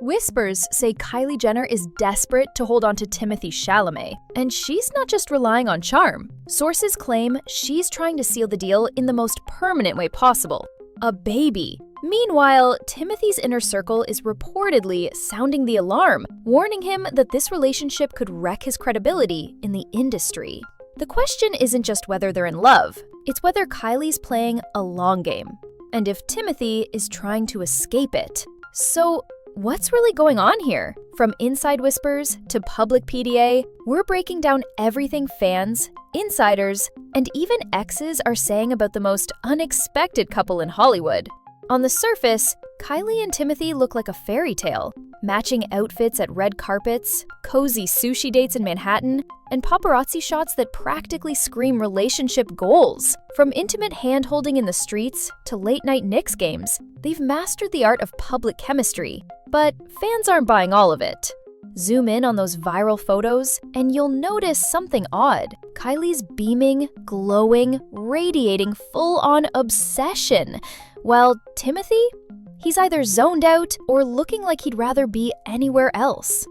Whispers say Kylie Jenner is desperate to hold on to Timothée Chalamet, and she's not just relying on charm. Sources claim she's trying to seal the deal in the most permanent way possible: a baby. Meanwhile, Timothee's inner circle is reportedly sounding the alarm, warning him that this relationship could wreck his credibility in the industry. The question isn't just whether they're in love, it's whether Kylie's playing a long game, and if Timothee is trying to escape it. So, what's really going on here? From inside whispers to public PDA, we're breaking down everything fans, insiders, and even exes are saying about the most unexpected couple in Hollywood. On the surface, Kylie and Timothee look like a fairy tale. Matching outfits at red carpets, cozy sushi dates in Manhattan, and paparazzi shots that practically scream relationship goals. From intimate hand-holding in the streets to late-night Knicks games, they've mastered the art of public chemistry. But fans aren't buying all of it. Zoom in on those viral photos, and you'll notice something odd. Kylie's beaming, glowing, radiating full-on obsession, while Timothee? He's either zoned out or looking like he'd rather be anywhere else.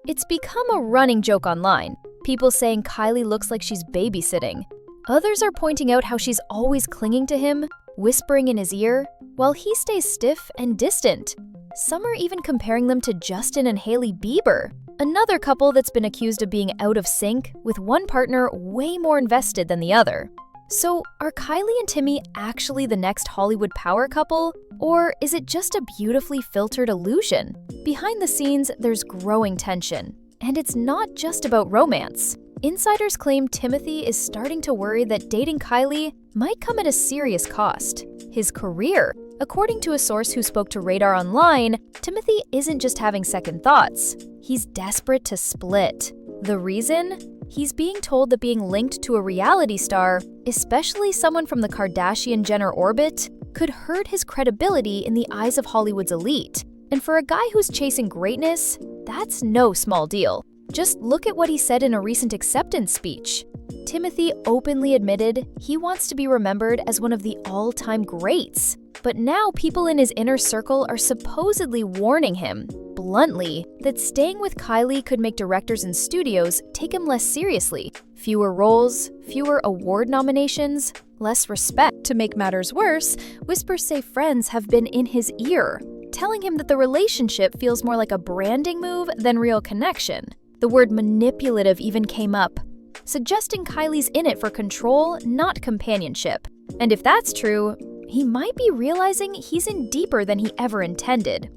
It's become a running joke online, people saying Kylie looks like she's babysitting. Others are pointing out how she's always clinging to him, whispering in his ear, while he stays stiff and distant. Some are even comparing them to Justin and Hailey Bieber, another couple that's been accused of being out of sync, with one partner way more invested than the other. So, are Kylie and Timmy actually the next Hollywood power couple? Or is it just a beautifully filtered illusion? Behind the scenes, there's growing tension. And it's not just about romance. Insiders claim Timothee is starting to worry that dating Kylie might come at a serious cost: his career. According to a source who spoke to Radar Online, Timothee isn't just having second thoughts. He's desperate to split. The reason? He's being told that being linked to a reality star, especially someone from the Kardashian-Jenner orbit, could hurt his credibility in the eyes of Hollywood's elite. And for a guy who's chasing greatness, that's no small deal. Just look at what he said in a recent acceptance speech. Timothee openly admitted he wants to be remembered as one of the all-time greats. But now people in his inner circle are supposedly warning him, bluntly, that staying with Kylie could make directors and studios take him less seriously. Fewer roles, fewer award nominations, less respect. To make matters worse, whispers say friends have been in his ear, telling him that the relationship feels more like a branding move than real connection. The word manipulative even came up, suggesting Kylie's in it for control, not companionship. And if that's true, he might be realizing he's in deeper than he ever intended.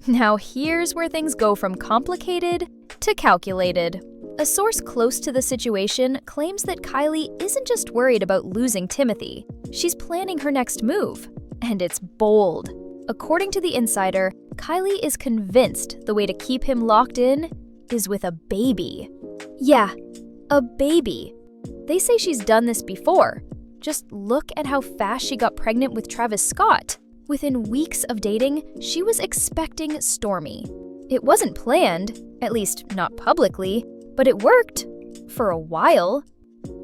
Now here's where things go from complicated to calculated. A source close to the situation claims that Kylie isn't just worried about losing Timothee. She's planning her next move, and it's bold. According to the insider, Kylie is convinced the way to keep him locked in is with a baby. Yeah, a baby. They say she's done this before. Just look at how fast she got pregnant with Travis Scott. Within weeks of dating, she was expecting Stormy. It wasn't planned, at least not publicly, but it worked for a while.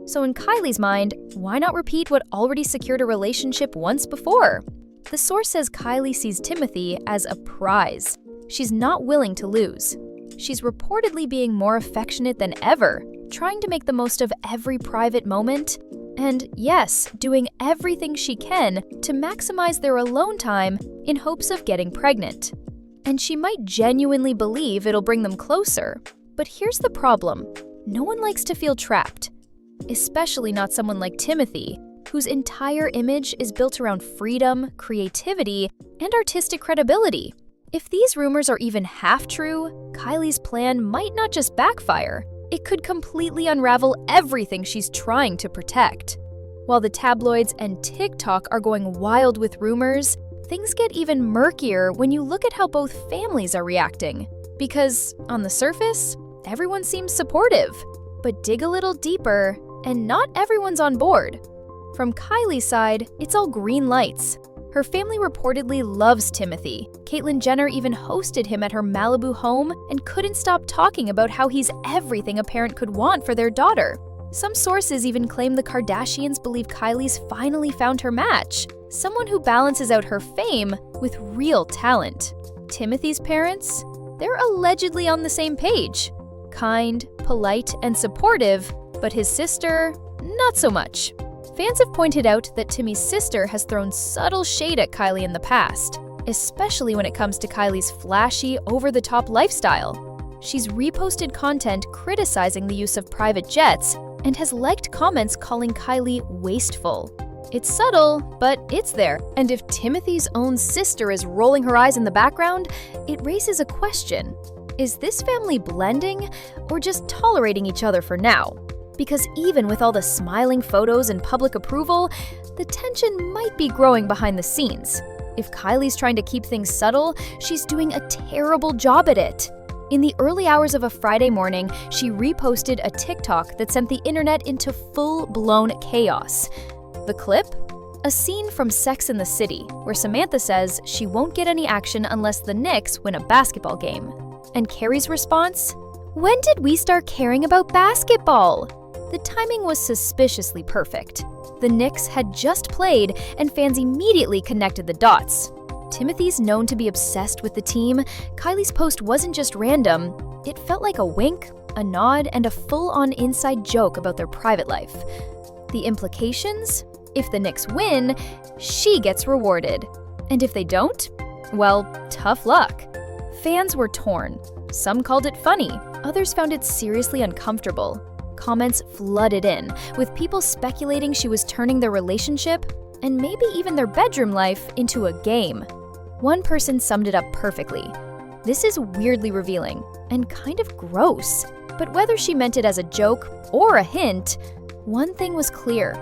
So in Kylie's mind, why not repeat what already secured a relationship once before? The source says Kylie sees Timothee as a prize. She's not willing to lose. She's reportedly being more affectionate than ever, trying to make the most of every private moment, and yes, doing everything she can to maximize their alone time in hopes of getting pregnant. And she might genuinely believe it'll bring them closer. But here's the problem: no one likes to feel trapped, especially not someone like Timothee, whose entire image is built around freedom, creativity, and artistic credibility. If these rumors are even half true, Kylie's plan might not just backfire. It could completely unravel everything she's trying to protect. While the tabloids and TikTok are going wild with rumors, things get even murkier when you look at how both families are reacting. Because, on the surface, everyone seems supportive. But dig a little deeper, and not everyone's on board. From Kylie's side, it's all green lights. Her family reportedly loves Timothee. Caitlyn Jenner even hosted him at her Malibu home and couldn't stop talking about how he's everything a parent could want for their daughter. Some sources even claim the Kardashians believe Kylie's finally found her match, someone who balances out her fame with real talent. Timothee's parents? They're allegedly on the same page. Kind, polite, and supportive, but his sister, not so much. Fans have pointed out that Timmy's sister has thrown subtle shade at Kylie in the past, especially when it comes to Kylie's flashy, over-the-top lifestyle. She's reposted content criticizing the use of private jets and has liked comments calling Kylie wasteful. It's subtle, but it's there. And if Timothee's own sister is rolling her eyes in the background, it raises a question. Is this family blending or just tolerating each other for now? Because even with all the smiling photos and public approval, the tension might be growing behind the scenes. If Kylie's trying to keep things subtle, she's doing a terrible job at it. In the early hours of a Friday morning, she reposted a TikTok that sent the internet into full-blown chaos. The clip? A scene from Sex and the City, where Samantha says she won't get any action unless the Knicks win a basketball game. And Carrie's response? When did we start caring about basketball? The timing was suspiciously perfect. The Knicks had just played, and fans immediately connected the dots. Timothee's known to be obsessed with the team. Kylie's post wasn't just random. It felt like a wink, a nod, and a full-on inside joke about their private life. The implications? If the Knicks win, she gets rewarded. And if they don't? Well, tough luck. Fans were torn. Some called it funny. Others found it seriously uncomfortable. Comments flooded in, with people speculating she was turning their relationship, and maybe even their bedroom life, into a game. One person summed it up perfectly. This is weirdly revealing and kind of gross. But whether she meant it as a joke or a hint, one thing was clear.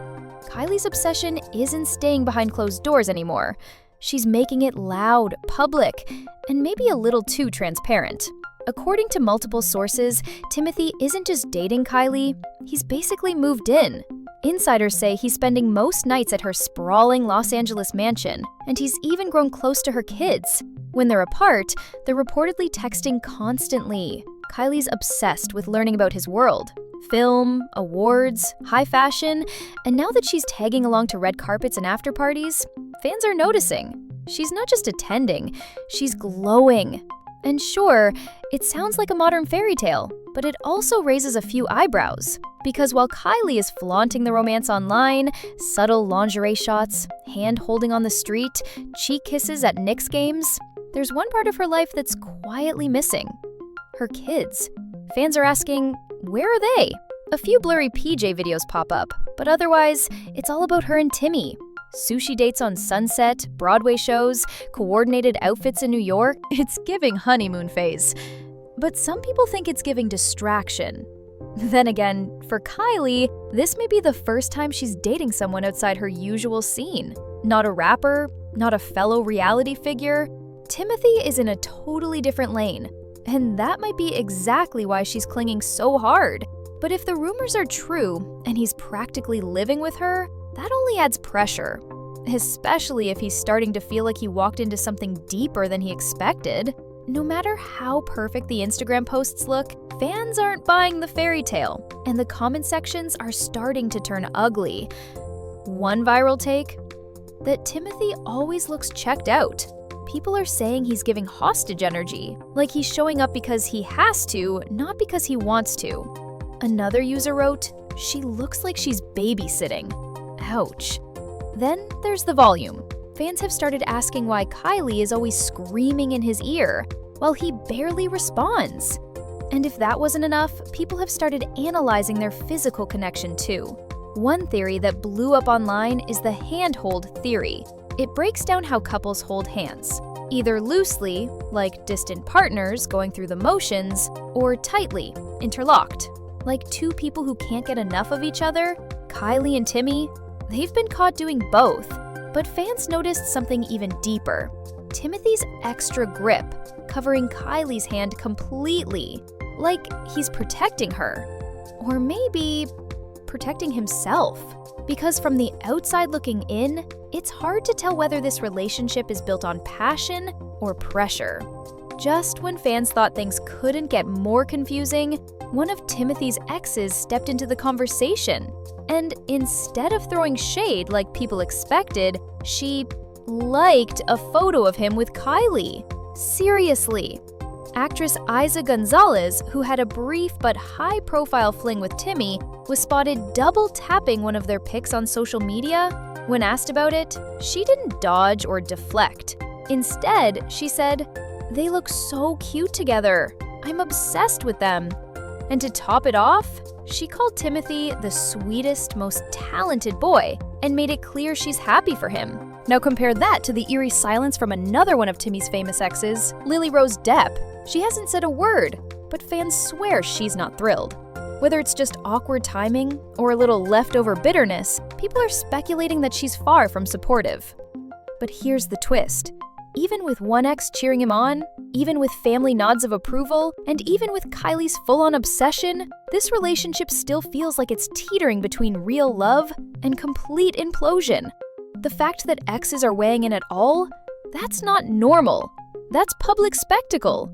Kylie's obsession isn't staying behind closed doors anymore. She's making it loud, public, and maybe a little too transparent. According to multiple sources, Timothee isn't just dating Kylie, he's basically moved in. Insiders say he's spending most nights at her sprawling Los Angeles mansion, and he's even grown close to her kids. When they're apart, they're reportedly texting constantly. Kylie's obsessed with learning about his world. Film, awards, high fashion, and now that she's tagging along to red carpets and after parties, fans are noticing. She's not just attending, she's glowing. And sure, it sounds like a modern fairy tale, but it also raises a few eyebrows. Because while Kylie is flaunting the romance online, subtle lingerie shots, hand-holding on the street, cheek kisses at Knicks games, there's one part of her life that's quietly missing. Her kids. Fans are asking, where are they? A few blurry PJ videos pop up, but otherwise, it's all about her and Timmy. Sushi dates on Sunset, Broadway shows, coordinated outfits in New York. It's giving honeymoon phase. But some people think it's giving distraction. Then again, for Kylie, this may be the first time she's dating someone outside her usual scene. Not a rapper, not a fellow reality figure. Timothee is in a totally different lane. And that might be exactly why she's clinging so hard. But if the rumors are true, and he's practically living with her, that only adds pressure. Especially if he's starting to feel like he walked into something deeper than he expected. No matter how perfect the Instagram posts look, fans aren't buying the fairy tale, and the comment sections are starting to turn ugly. One viral take? That Timothee always looks checked out. People are saying he's giving hostage energy, like he's showing up because he has to, not because he wants to. Another user wrote, "She looks like she's babysitting." Ouch. Then there's the volume. Fans have started asking why Kylie is always screaming in his ear, while he barely responds. And if that wasn't enough, people have started analyzing their physical connection too. One theory that blew up online is the handhold theory. It breaks down how couples hold hands, either loosely, like distant partners going through the motions, or tightly, interlocked, like two people who can't get enough of each other. Kylie and Timmy, they've been caught doing both. But fans noticed something even deeper. Timothee's extra grip, covering Kylie's hand completely, like he's protecting her. Or maybe protecting himself. Because from the outside looking in, it's hard to tell whether this relationship is built on passion or pressure. Just when fans thought things couldn't get more confusing, one of Timothee's exes stepped into the conversation. And instead of throwing shade like people expected, she liked a photo of him with Kylie. Seriously. Actress Isa Gonzalez, who had a brief but high-profile fling with Timmy, was spotted double-tapping one of their pics on social media. When asked about it, she didn't dodge or deflect. Instead, she said, "They look so cute together. I'm obsessed with them." And to top it off, she called Timothee the sweetest, most talented boy and made it clear she's happy for him. Now compare that to the eerie silence from another one of Timmy's famous exes, Lily Rose Depp. She hasn't said a word, but fans swear she's not thrilled. Whether it's just awkward timing or a little leftover bitterness, people are speculating that she's far from supportive. But here's the twist. Even with one ex cheering him on, even with family nods of approval, and even with Kylie's full-on obsession, this relationship still feels like it's teetering between real love and complete implosion. The fact that exes are weighing in at all, that's not normal. That's public spectacle.